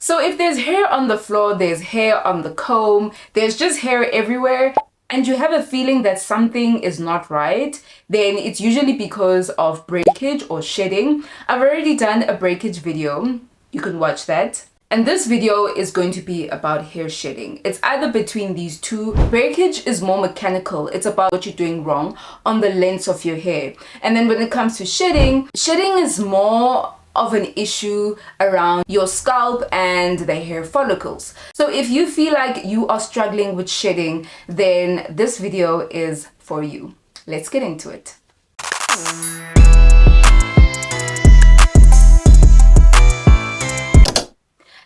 So if there's hair on the floor, there's hair on the comb, there's just hair everywhere, and you have a feeling that something is not right, then it's usually because of breakage or shedding. I've already done a breakage video. You can watch that. And this video is going to be about hair shedding. It's either between these two. Breakage is more mechanical. It's about what you're doing wrong on the length of your hair. And then when it comes to shedding, shedding is more of an issue around your scalp and the hair follicles. So if you feel like you are struggling with shedding, then this video is for you. Let's get into it.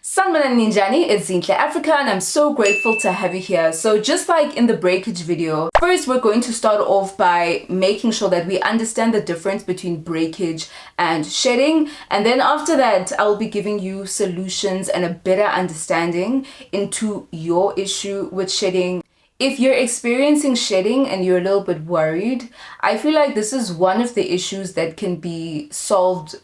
Sanibona ninjani, it's Zinhle Africa and I'm so grateful to have you here. So just like in the breakage video, first we're going to start off by making sure that we understand the difference between breakage and shedding, and then after that I'll be giving you solutions and a better understanding into your issue with shedding. If you're experiencing shedding and you're a little bit worried, I feel like this is one of the issues that can be solved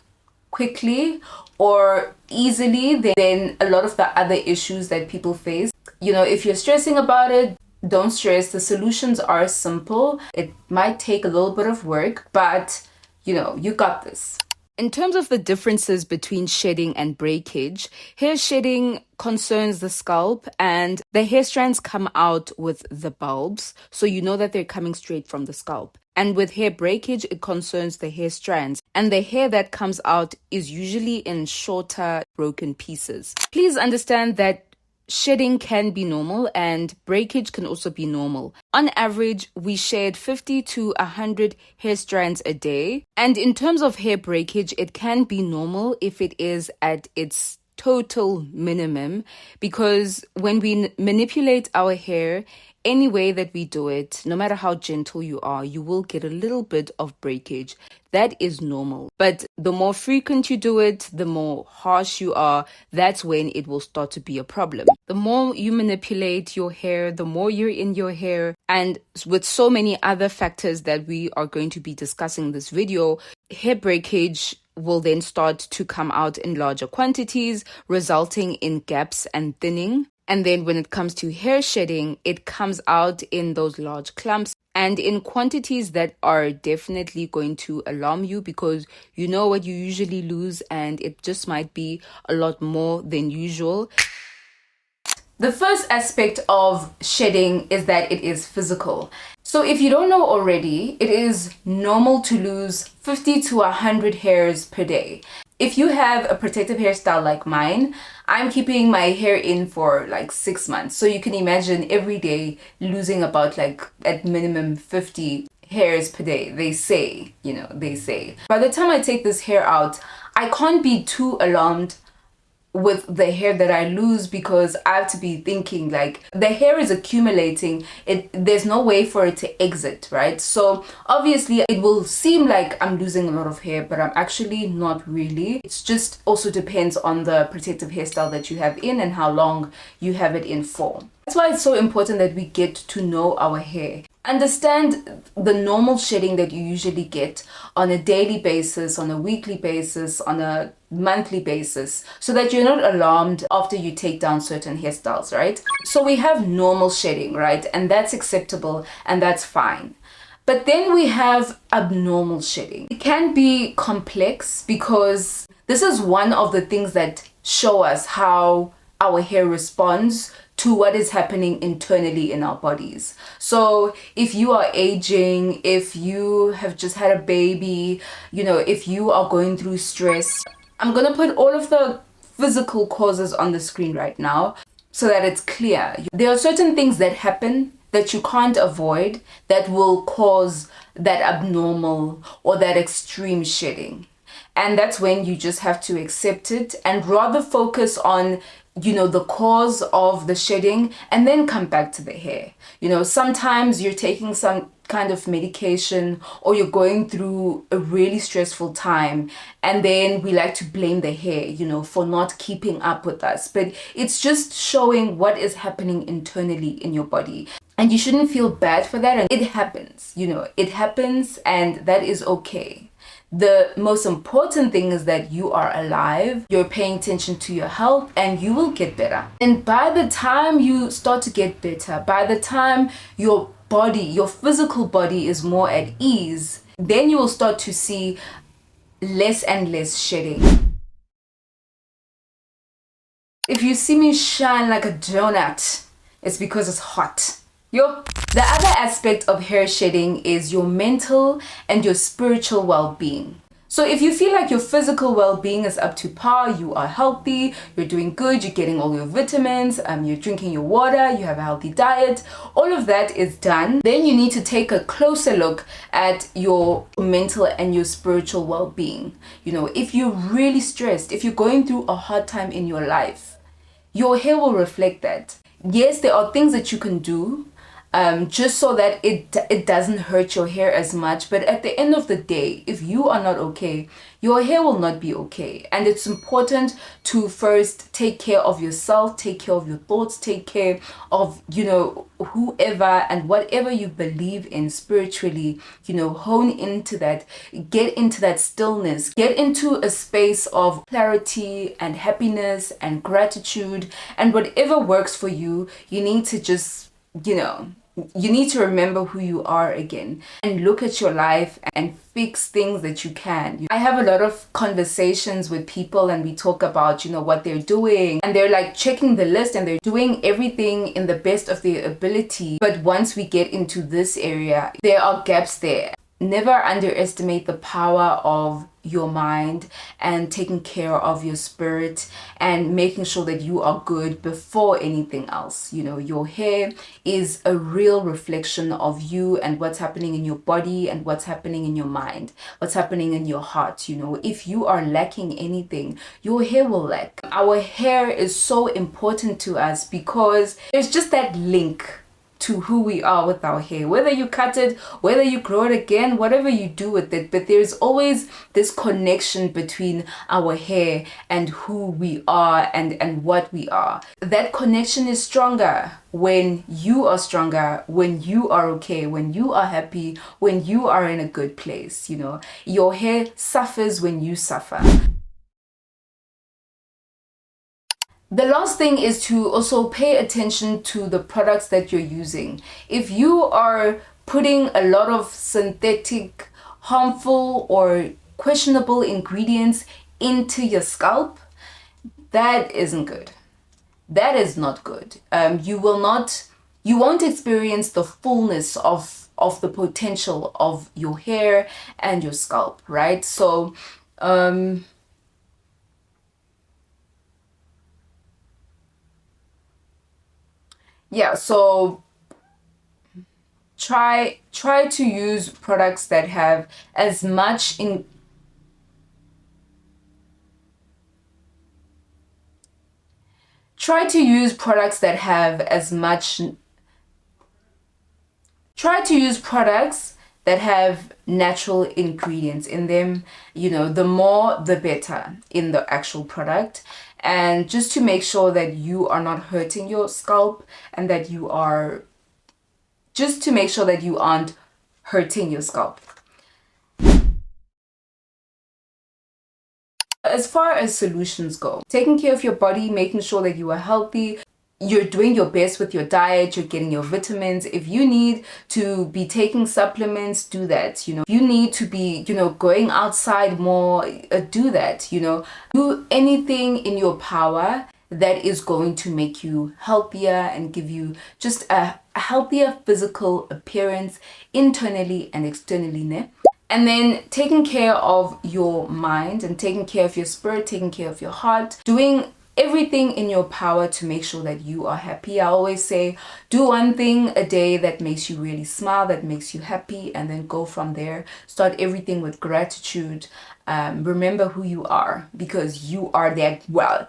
quickly or easily than a lot of the other issues that people face. You know, if you're stressing about it, don't stress. The solutions are simple. It might take a little bit of work, but you know, you got this. In terms of the differences between shedding and breakage, hair shedding concerns the scalp and the hair strands come out with the bulbs, so you know that they're coming straight from the scalp. And with hair breakage, it concerns the hair strands, and the hair that comes out is usually in shorter, broken pieces. Please understand that shedding can be normal and breakage can also be normal. On average, we shed 50 to 100 hair strands a day. And in terms of hair breakage, it can be normal if it is at its total minimum, because when we manipulate our hair, any way that we do it, no matter how gentle you are, you will get a little bit of breakage. That is normal. But the more frequent you do it, the more harsh you are, that's when it will start to be a problem. The more you manipulate your hair, the more you're in your hair, and with so many other factors that we are going to be discussing in this video, hair breakage will then start to come out in larger quantities, resulting in gaps and thinning. And then when it comes to hair shedding, it comes out in those large clumps and in quantities that are definitely going to alarm you, because you know what you usually lose and it just might be a lot more than usual. The first aspect of shedding is that it is physical. So if you don't know already, it is normal to lose 50 to 100 hairs per day. If you have a protective hairstyle like mine, I'm keeping my hair in for like 6 months. So you can imagine every day losing about like at minimum 50 hairs per day. They say. By the time I take this hair out, I can't be too alarmed with the hair that I lose, because I have to be thinking like the hair is accumulating. There's no way for it to exit, right? So obviously it will seem like I'm losing a lot of hair, but I'm actually not really. It's just also depends on the protective hairstyle that you have in and how long you have it in for. That's why it's so important that we get to know our hair. Understand the normal shedding that you usually get on a daily basis, on a weekly basis, on a monthly basis, so that you're not alarmed after you take down certain hairstyles, right? So we have normal shedding, right? And that's acceptable and that's fine. But then we have abnormal shedding. It can be complex because this is one of the things that show us how our hair responds to what is happening internally in our bodies. So if you are aging, if you have just had a baby, if you are going through stress, I'm gonna put all of the physical causes on the screen right now so that it's clear. There are certain things that happen that you can't avoid that will cause that abnormal or that extreme shedding. And that's when you just have to accept it and rather focus on the cause of the shedding and then come back to the hair. Sometimes you're taking some kind of medication or you're going through a really stressful time, and then we like to blame the hair, for not keeping up with us. But it's just showing what is happening internally in your body. And you shouldn't feel bad for that. And it happens, it happens, and that is okay. The most important thing is that you are alive, you're paying attention to your health, and you will get better. And by the time you start to get better, by the time your body, your physical body is more at ease, then you will start to see less and less shedding. If you see me shine like a donut, it's because it's hot. Yo. The other aspect of hair shedding is your mental and your spiritual well-being. So if you feel like your physical well-being is up to par, you are healthy, you're doing good, you're getting all your vitamins, you're drinking your water, you have a healthy diet, all of that is done, then you need to take a closer look at your mental and your spiritual well-being. You know, if you're really stressed, if you're going through a hard time in your life, your hair will reflect that. Yes, there are things that you can do just so that it doesn't hurt your hair as much, but at the end of the day, if you are not okay, your hair will not be okay. And it's important to first take care of yourself, take care of your thoughts, take care of, you know, whoever and whatever you believe in spiritually, you know, hone into that, get into that stillness, get into a space of clarity and happiness and gratitude, and whatever works for you, you need to just, you know, you need to remember who you are again and look at your life and fix things that you can. I have a lot of conversations with people and we talk about, you know, what they're doing, and they're like checking the list and they're doing everything in the best of their ability. But once we get into this area, there are gaps there. Never underestimate the power of your mind and taking care of your spirit and making sure that you are good before anything else. You know, your hair is a real reflection of you and what's happening in your body and what's happening in your mind, what's happening in your heart. You know, if you are lacking anything, your hair will lack. Our hair is so important to us because there's just that link to who we are with our hair. Whether you cut it, whether you grow it again, whatever you do with it, but there's always this connection between our hair and who we are and what we are. That connection is stronger when you are stronger, when you are okay, when you are happy, when you are in a good place. You know, your hair suffers when you suffer. The last thing is to also pay attention to the products that you're using. If you are putting a lot of synthetic, harmful, or questionable ingredients into your scalp, that isn't good. That is not good. You won't experience the fullness of the potential of your hair and your scalp, right? So, yeah, so try to use products that have as much in try to use products that have as much try to use products that have natural ingredients in them. You know, the more the better in the actual product, and just to make sure that you are not hurting your scalp and that you are just to make sure that you aren't hurting your scalp. As far as solutions go, taking care of your body, making sure that you are healthy, you're doing your best with your diet, you're getting your vitamins. If you need to be taking supplements, do that. You know, if you need to be, you know, going outside more, do that. You know, do anything in your power that is going to make you healthier and give you just a healthier physical appearance internally and externally. Ne? And then taking care of your mind and taking care of your spirit, taking care of your heart, doing everything in your power to make sure that you are happy. I always say, do one thing a day that makes you really smile, that makes you happy, and then go from there. Start everything with gratitude. Remember who you are, because you are that well.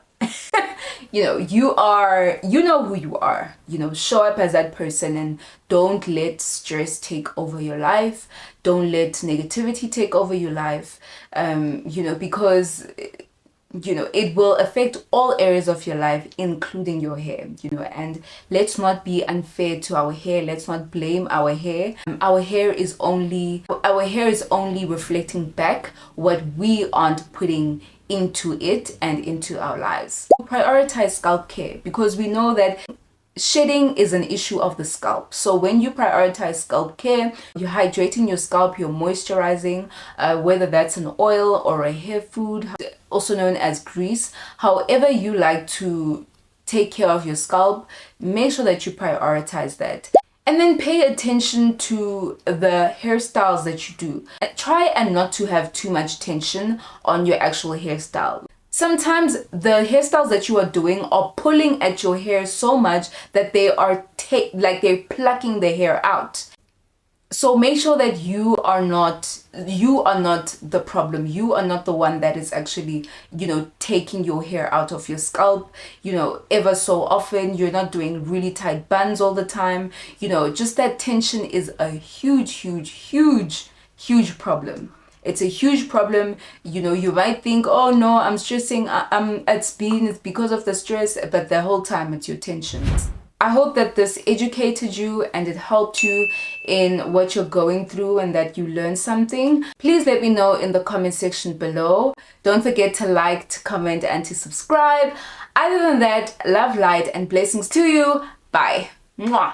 You know, you know who you are. You know, show up as that person and don't let stress take over your life. Don't let negativity take over your life. You know, because it will affect all areas of your life, including your hair, and let's not be unfair to our hair. Let's not blame our hair. Our hair is only reflecting back what we aren't putting into it and into our lives. Prioritize scalp care, because we know that shedding is an issue of the scalp. So when you prioritize scalp care, you're hydrating your scalp, you're moisturizing, whether that's an oil or a hair food, also known as grease. However you like to take care of your scalp, make sure that you prioritize that. And then pay attention to the hairstyles that you do. Try and not to have too much tension on your actual hairstyle. Sometimes the hairstyles that you are doing are pulling at your hair so much that they are they're plucking the hair out. So make sure that you are not the problem. You are not the one that is actually, taking your hair out of your scalp, ever so often. You're not doing really tight buns all the time. Just that tension is a huge problem. It's a huge problem. You might think, oh no, I'm stressing, it's because of the stress, but the whole time it's your tensions. I hope that this educated you and it helped you in what you're going through and that you learned something. Please let me know in the comment section below. Don't forget to like, to comment, and to subscribe. Other than that, love, light, and blessings to you. Bye. Mwah.